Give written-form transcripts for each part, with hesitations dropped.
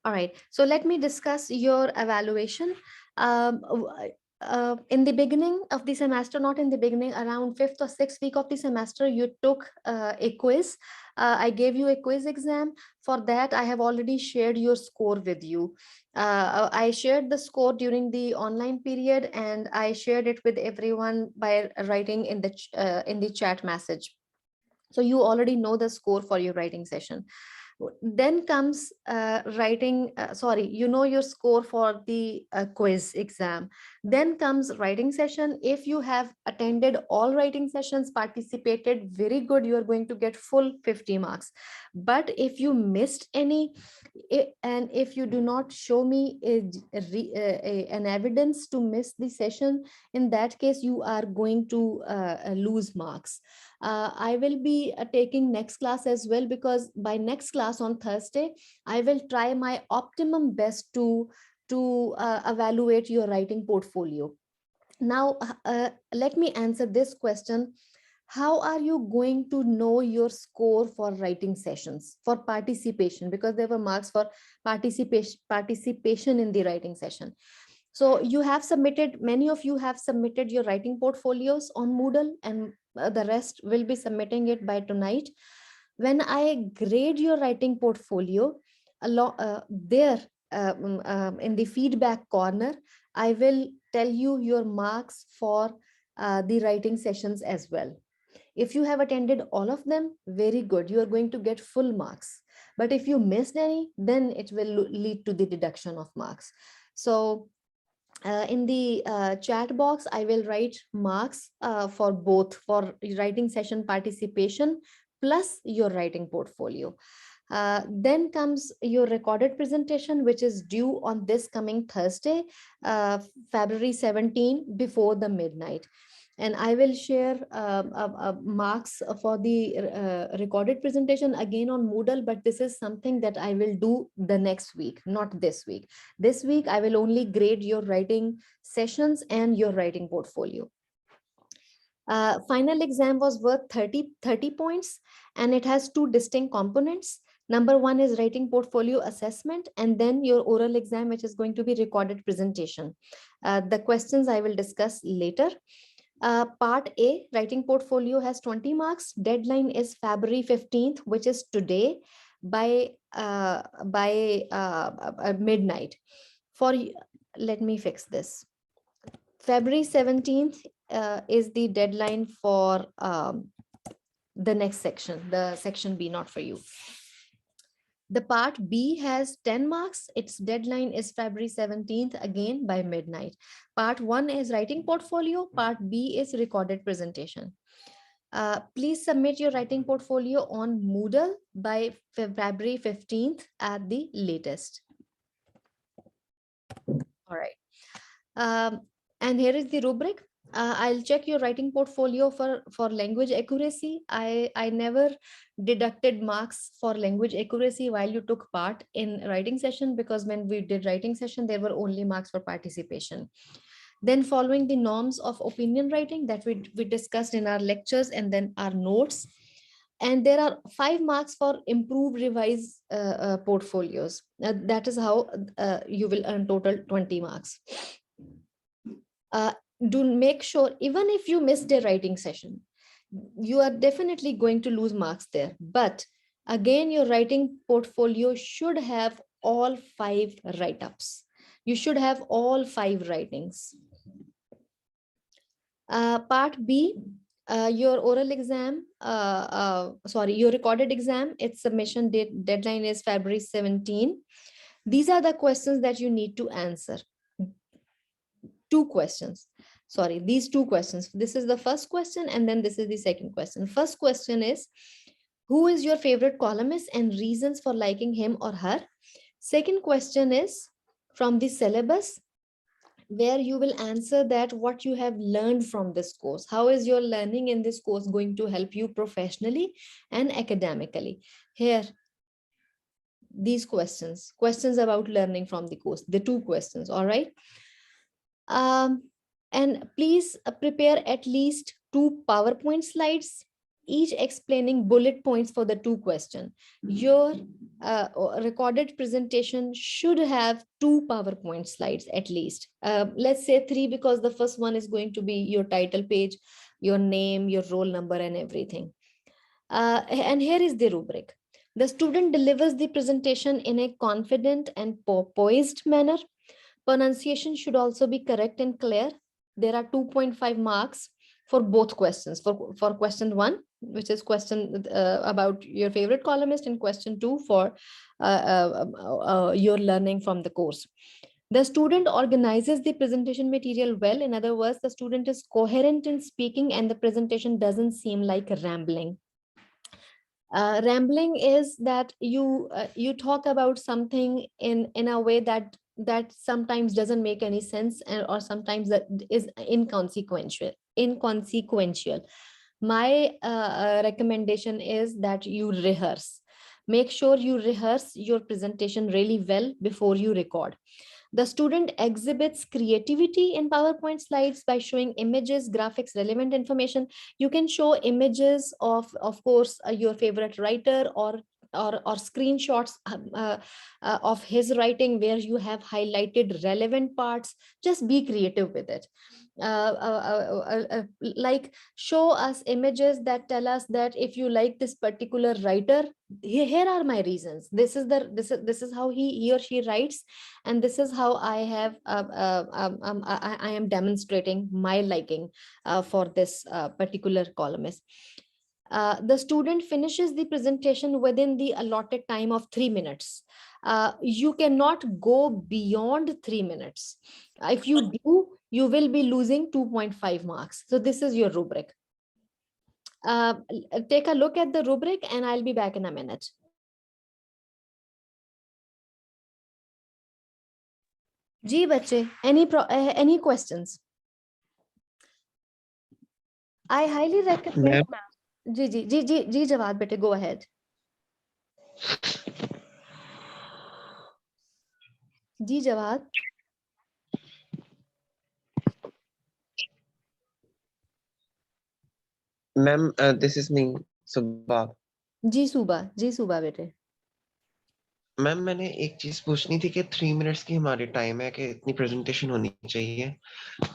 All right, so let me discuss your evaluation. In the beginning of the semester, not in the beginning, around 5th or 6th week of the semester, you took a quiz. I gave you a quiz exam. For that, I have already shared your score with you. I shared the score during the online period, and I shared it with everyone by writing in the chat message. So you already know the score for your writing session. Then comes you know your score for the quiz exam. Then comes writing session. If you have attended all writing sessions, participated, very good, you are going to get full 50 marks. But if you missed any, and if you do not show me an evidence to miss the session, in that case you are going to lose marks. I will be taking next class as well, because by next class on Thursday, I will try my optimum best to evaluate your writing portfolio. Now, let me answer this question. How are you going to know your score for writing sessions, for participation? Because there were marks for participation in the writing session. So you have submitted, many of you have submitted your writing portfolios on Moodle, and the rest will be submitting it by tonight. When I grade your writing portfolio, there in the feedback corner, I will tell you your marks for the writing sessions as well. If you have attended all of them, very good, you are going to get full marks. But if you missed any, then it will lead to the deduction of marks. So in the chat box, I will write marks for both, for writing session participation plus your writing portfolio. Then comes your recorded presentation, which is due on this coming Thursday, February 17, before the midnight. And I will share marks for the recorded presentation again on Moodle, but this is something that I will do the next week, not this week. This week, I will only grade your writing sessions and your writing portfolio. Final exam was worth 30 points, and it has two distinct components. Number one is writing portfolio assessment, and then your oral exam, which is going to be recorded presentation. The questions I will discuss later. Part A, writing portfolio, has 20 marks. Deadline is February 15th, which is today, by midnight. Let me fix this. February 17th is the deadline for the next section, the section B, not for you. The part B has 10 marks. Its deadline is February 17th, again by midnight. Part 1 is writing portfolio. Part B is recorded presentation. Please submit your writing portfolio on Moodle by February 15th at the latest. All right. And here is the rubric. I'll check your writing portfolio for language accuracy. I never deducted marks for language accuracy while you took part in writing session, because when we did writing session, there were only marks for participation. Then following the norms of opinion writing that we discussed in our lectures and then our notes. And there are 5 marks for improve revise portfolios. That is how you will earn total 20 marks. Do make sure, even if you missed a writing session, you are definitely going to lose marks there. But again, your writing portfolio should have all 5 write-ups. You should have all 5 writings. Part B, your oral exam, your recorded exam, its submission deadline is February 17. These are the questions that you need to answer. 2 questions. Sorry, these 2 questions. This is the first question, and then this is the second question. First question is, who is your favorite columnist and reasons for liking him or her? Second question is from the syllabus, where you will answer that what you have learned from this course. How is your learning in this course going to help you professionally and academically? Here, these questions about learning from the course, the 2 questions, all right? And please prepare at least 2 PowerPoint slides each explaining bullet points for the 2 questions. Your recorded presentation should have 2 PowerPoint slides at least. Let's say 3, because the first one is going to be your title page, your name, your roll number, and everything. And here is the rubric. The student delivers the presentation in a confident and poised manner. Pronunciation should also be correct and clear. There are 2.5 marks for both questions. For question 1, which is question about your favorite columnist, and question 2 for your learning from the course. The student organizes the presentation material well. In other words, the student is coherent in speaking and the presentation doesn't seem like rambling. Rambling is that you talk about something in a way that sometimes doesn't make any sense, or sometimes that is inconsequential. My recommendation is that you rehearse. Make sure you rehearse your presentation really well before you record. The student exhibits creativity in PowerPoint slides by showing images, graphics, relevant information. You can show images of course, your favorite writer, or screenshots of his writing where you have highlighted relevant parts. Just be creative with it. Like, show us images that tell us that if you like this particular writer, here are my reasons. This is how he or she writes, and this is how I have I am demonstrating my liking for this particular columnist. The student finishes the presentation within the allotted time of 3 minutes. You cannot go beyond 3 minutes. If you do, you will be losing 2.5 marks. So this is your rubric. Take a look at the rubric and I'll be back in a minute. जी बच्चे, any questions? I highly recommend. जी जी जी जी जी जवाब बेटे, go ahead. जी जवाब. Ma'am, this is me, Subha. जी सुबह बेटे. Ma'am मैंने एक चीज पूछनी थी कि 3 मिनट्स की हमारी टाइम है कि इतनी प्रेजेंटेशन होनी चाहिए,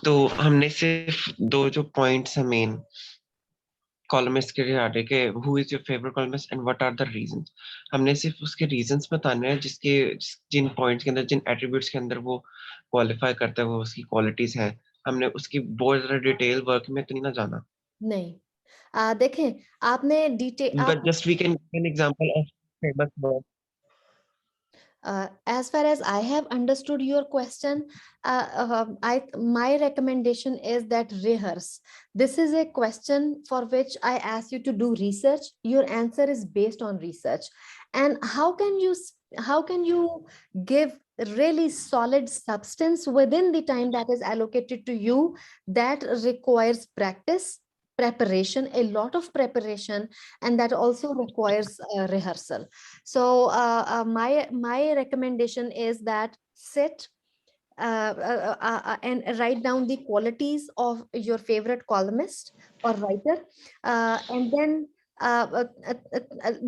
तो हमने सिर्फ 2 जो पॉइंट्स हैं मेन कॉलमिस्ट के रिगार्डिंग के who is your favourite columnist and what are the reasons, हमने सिर्फ उसके रीजंस बताने हैं जिन पॉइंट्स के अंदर, जिन एट्रीब्यूट्स के अंदर वो क्वालिफाई करता है, वो उसकी क्वालिटीज हैं. हमने उसकी बहुत ज्यादा डिटेल वर्क में तो नहीं ना जाना. नहीं, देखें, आपने detail but just we can give an example of famous work. As far as I have understood your question, my recommendation is that rehearse. This is a question for which I ask you to do research. Your answer is based on research, and how can you give really solid substance within the time that is allocated to you? That requires practice, preparation, a lot of preparation, and that also requires rehearsal. So my recommendation is that sit and write down the qualities of your favorite columnist or writer, and then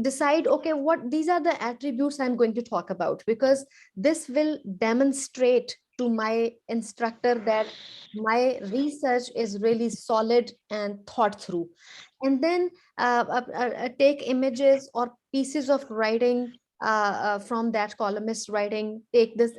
decide, okay, what these are the attributes I'm going to talk about, because this will demonstrate to my instructor that my research is really solid and thought through. And then take images or pieces of writing from that columnist writing. Take this,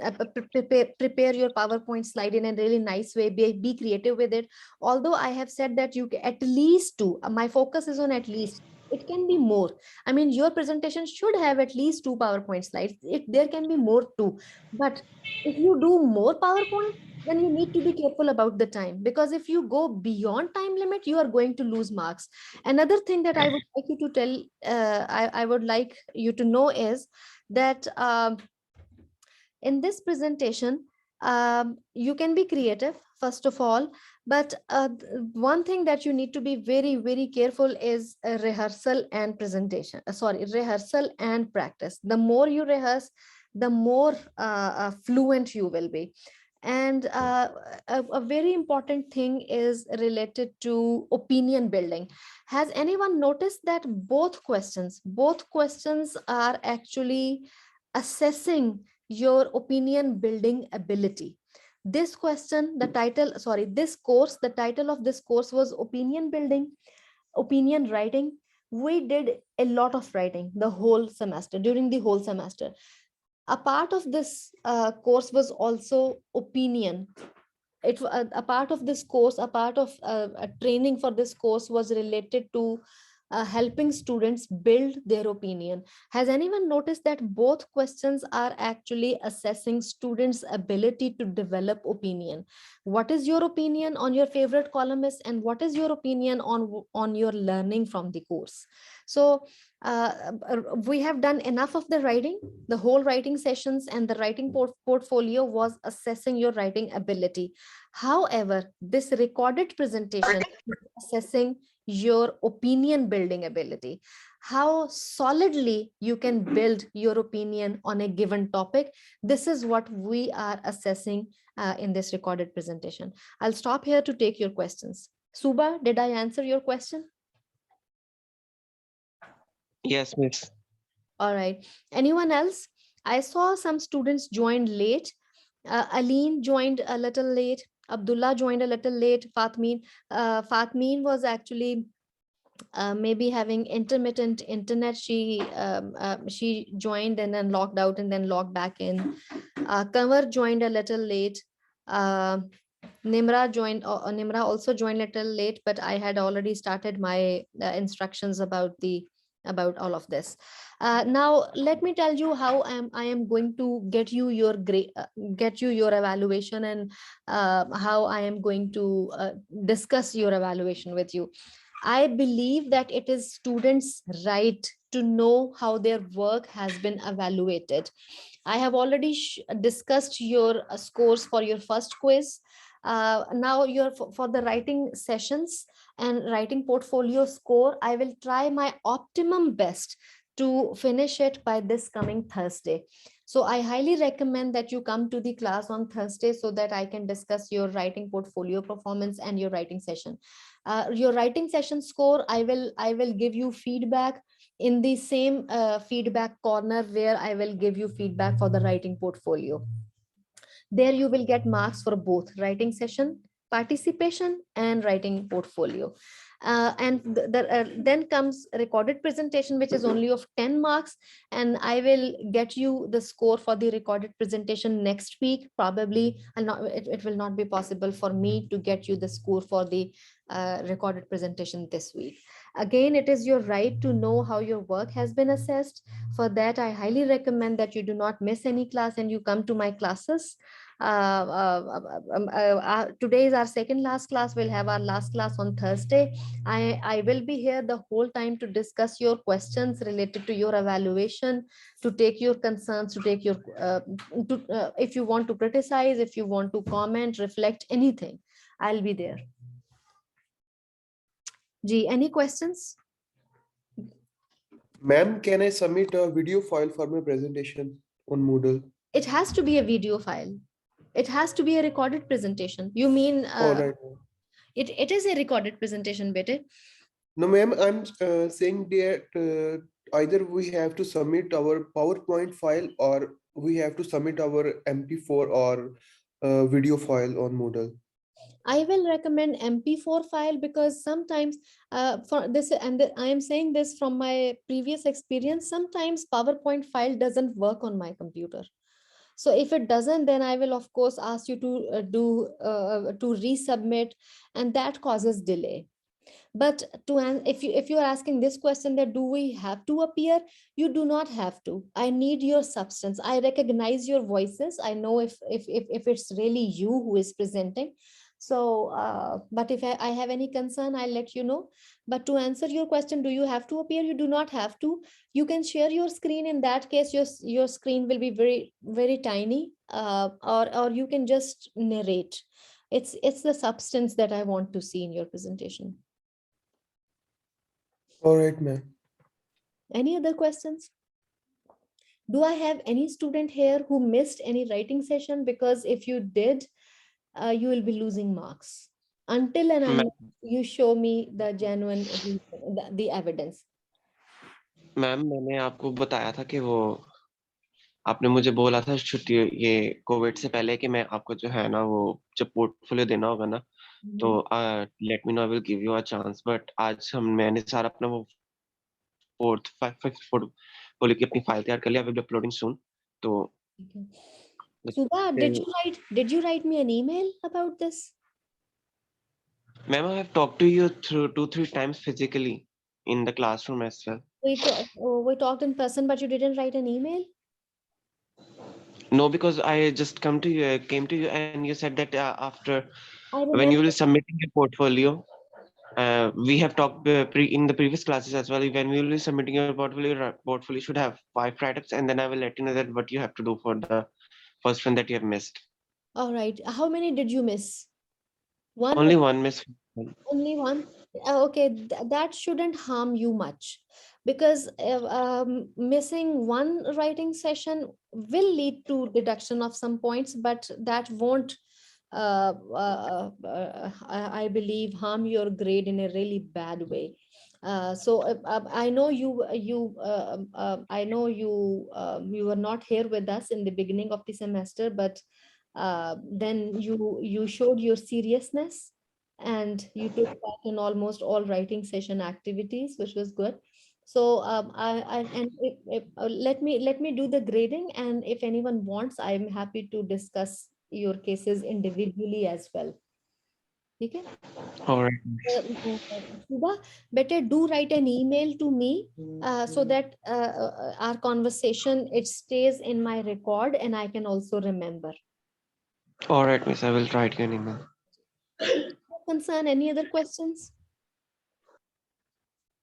prepare your PowerPoint slide in a really nice way. Be creative with it. Although I have said that you at least 2, my focus is on at least. It can be more. I mean, your presentation should have at least 2 PowerPoint slides. There can be more too. But if you do more PowerPoint, then you need to be careful about the time, because if you go beyond time limit, you are going to lose marks. Another thing that I would like you to tell, I would like you to know is that in this presentation, you can be creative, first of all, but one thing that you need to be very, very careful is rehearsal and presentation. Sorry, rehearsal and practice. The more you rehearse, the more fluent you will be. And a very important thing is related to opinion building. Has anyone noticed that both questions are actually assessing your opinion building ability? This question, the title, sorry, this course, the title of this course was opinion building, opinion writing. We did a lot of writing the whole semester, during the whole semester. A part of this course was also opinion. A part of this course, a part of a training for this course was related to helping students build their opinion. Has anyone noticed that both questions are actually assessing students ability to develop opinion? What is your opinion on your favorite columnist, and what is your opinion on your learning from the course? So we have done enough of the writing. The whole writing sessions and the writing portfolio was assessing your writing ability. However, this recorded presentation is assessing your opinion building ability, how solidly you can build your opinion on a given topic. This is what we are assessing in this recorded presentation. I'll stop here to take your questions. Suba, did I answer your question? Yes, miss. All right. Anyone else? I saw some students joined late. Aline joined a little late. Abdullah joined a little late. Fatmeen was actually maybe having intermittent internet. She joined and then logged out and then logged back in. Kanwar joined a little late. Uh, Nimra also joined a little late, but I had already started my instructions about all of this. Now let me tell you how I am going to get you your grade, get you your evaluation, and how I am going to discuss your evaluation with you. I believe that it is students' right to know how their work has been evaluated. I have already discussed your scores for your first quiz. Now for the writing sessions and writing portfolio score, I will try my optimum best to finish it by this coming Thursday. So I highly recommend that you come to the class on Thursday so that I can discuss your writing portfolio performance and your writing session. Your writing session score, I will give you feedback in the same feedback corner where I will give you feedback for the writing portfolio. There you will get marks for both writing session participation and writing portfolio. Then comes recorded presentation, which is only of 10 marks, and I will get you the score for the recorded presentation next week. Probably it will not be possible for me to get you the score for the recorded presentation this week. Again, it is your right to know how your work has been assessed. For that, I highly recommend that you do not miss any class and you come to my classes. Today is our second last class. We'll have our last class on Thursday. I will be here the whole time to discuss your questions related to your evaluation, to take your concerns, to take your, if you want to criticize, if you want to comment, reflect, anything, I'll be there. G, any questions? Ma'am, can I submit a video file for my presentation on Moodle? It has to be a video file. It has to be a recorded presentation. You mean All right. it is a recorded presentation, bete? No, ma'am, I'm saying that either we have to submit our PowerPoint file or we have to submit our MP4 or video file on Moodle. I will recommend MP4 file because sometimes for this, and I am saying this from my previous experience, sometimes PowerPoint file doesn't work on my computer. So if it doesn't, then I will of course ask you to resubmit, and that causes delay. But if you're asking this question, that do we have to appear, you do not have to. I need your substance. I recognize your voices. I know if it's really you who is presenting. So but if I have any concern, I'll let you know. But to answer your question, do you have to appear? You do not have to. You can share your screen. In that case, your screen will be very tiny, or you can just narrate. It's the substance that I want to see in your presentation. All right, ma'am. Any other questions? Do I have any student here who missed any writing session? Because if you did, you will be losing marks. until and ma'am unless you show me the genuine reason, the evidence. Ma'am मैंने आपको बताया था कि वो आपने मुझे बोला था छुट्टी ये कोविड से पहले कि मैं आपको जो है ना वो जब पोर्टफोलियो देना होगा ना तो Mhm. Let me know, I will give you a chance. But आज हम मैंने सारा अपना वो फोर्थ फिफ्थ पोर्टफोलियो की अपनी फाइल तैयार कर लिया, आई विल बी अपलोडिंग सून। तो Okay. उस Subha, पे did you write me an email about this? Ma'am I have talked to you through 2-3 times physically in the classroom as well. We talked in person, but you didn't write an email? No, because I just came to you and you said that after I when you remember. will submitting your portfolio, we have talked in the previous classes as well. When we will be submitting your portfolio should have 5 write-ups, and then I will let you know that what you have to do for the first one that you have missed. All right. How many did you miss? One? Only one miss. Only one? Okay, that shouldn't harm you much, because missing one writing session will lead to deduction of some points, but that won't, I believe, harm your grade in a really bad way. I know you were not here with us in the beginning of the semester, but then you showed your seriousness and you took part in almost all writing session activities, which was good. So I and let me do the grading, and if anyone wants, I'm happy to discuss your cases individually as well. Okay. All right. Shubha, better do write an email to me so that our conversation, it stays in my record and I can also remember. All right, miss. I will write you an email. Any other concern? Any other questions?